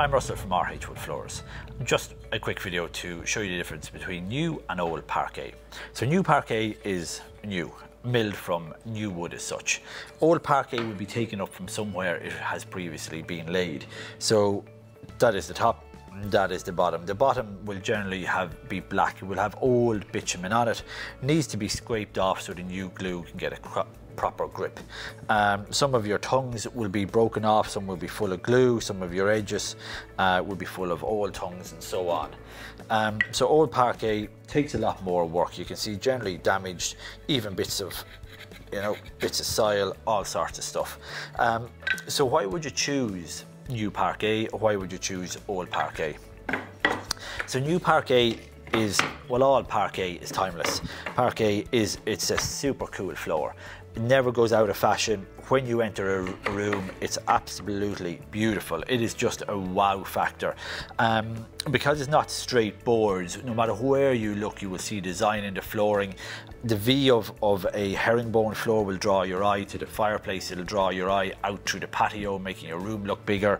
I'm Russell from RH Wood Floors. Just a quick video to show you the difference between new and old parquet. So new parquet is new, milled from new wood as such. Old parquet will be taken up from somewhere it has previously been laid. So that is the top, that is the bottom. The bottom will generally be black. It will have old bitumen on it. It needs to be scraped off so the new glue can get a proper grip. Some of your tongues will be broken off, some will be full of glue, some of your edges will be full of old tongues and so on. So old parquet takes a lot more work. You can see generally damaged, even bits of bits of soil, all sorts of stuff. So why would you choose new parquet or why would you choose old parquet? So new parquet is, well, all parquet is timeless. Parquet it's a super cool floor. It never goes out of fashion. When you enter a room, it's absolutely beautiful. It is just a wow factor. Because it's not straight boards, no matter where you look, you will see design in the flooring. The V of a herringbone floor will draw your eye to the fireplace. It'll draw your eye out through the patio, making your room look bigger.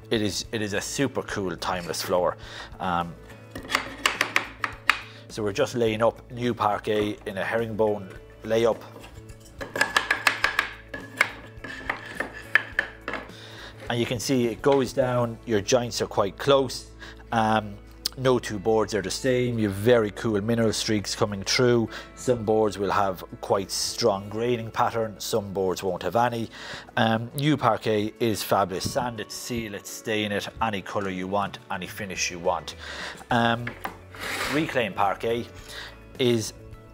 It is a super cool, timeless floor. So we're just laying up new parquet in a herringbone layup. And you can see it goes down, your joints are quite close. No two boards are the same. You have very cool mineral streaks coming through. Some boards will have quite strong graining pattern, some boards won't have any. New parquet is fabulous. Sand it, seal it, stain it, any colour you want, any finish you want. Reclaimed parquet is,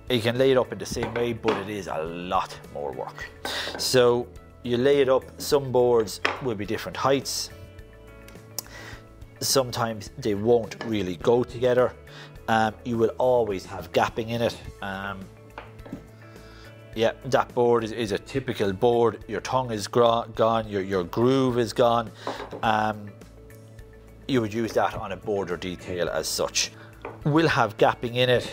you can lay it up in the same way, but it is a lot more work. So you lay it up, some boards will be different heights. Sometimes they won't really go together. You will always have gapping in it. Yeah, that board is a typical board. Your tongue is gone, your groove is gone. You would use that on a border detail as such. Will have gapping in it.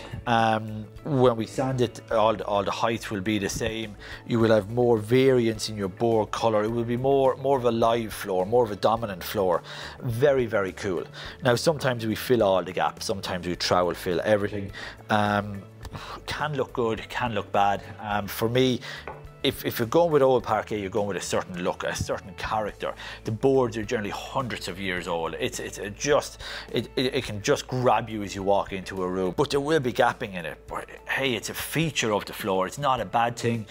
When we sand it, all the heights will be the same. You will have more variance in your board colour. It will be more of a live floor, more of a dominant floor. Very, very cool. Now sometimes we fill all the gaps, sometimes we trowel fill everything. Can look good, can look bad. For me, if you're going with old parquet, you're going with a certain look, a certain character. The boards are generally hundreds of years old. It can just grab you as you walk into a room. But there will be gapping in it. But hey, it's a feature of the floor. It's not a bad thing.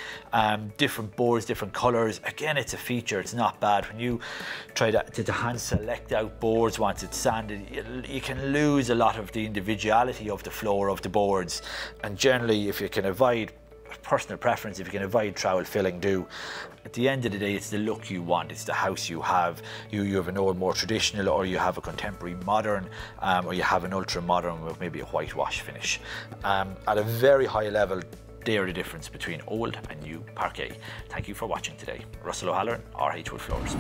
Different boards, different colours. Again, it's a feature. It's not bad. When you try to hand select out boards once it's sanded, you can lose a lot of the individuality of the floor of the boards. And generally, if you can avoid, personal preference, if you can avoid trowel filling, do. At the end of the day, it's the look you want, it's the house you have. You have an old, more traditional, or you have a contemporary modern, or you have an ultra modern with maybe a whitewash finish. At a very high level, they're the difference between old and new parquet. Thank you for watching today. Russell O'Halloran, RH Wood Floors.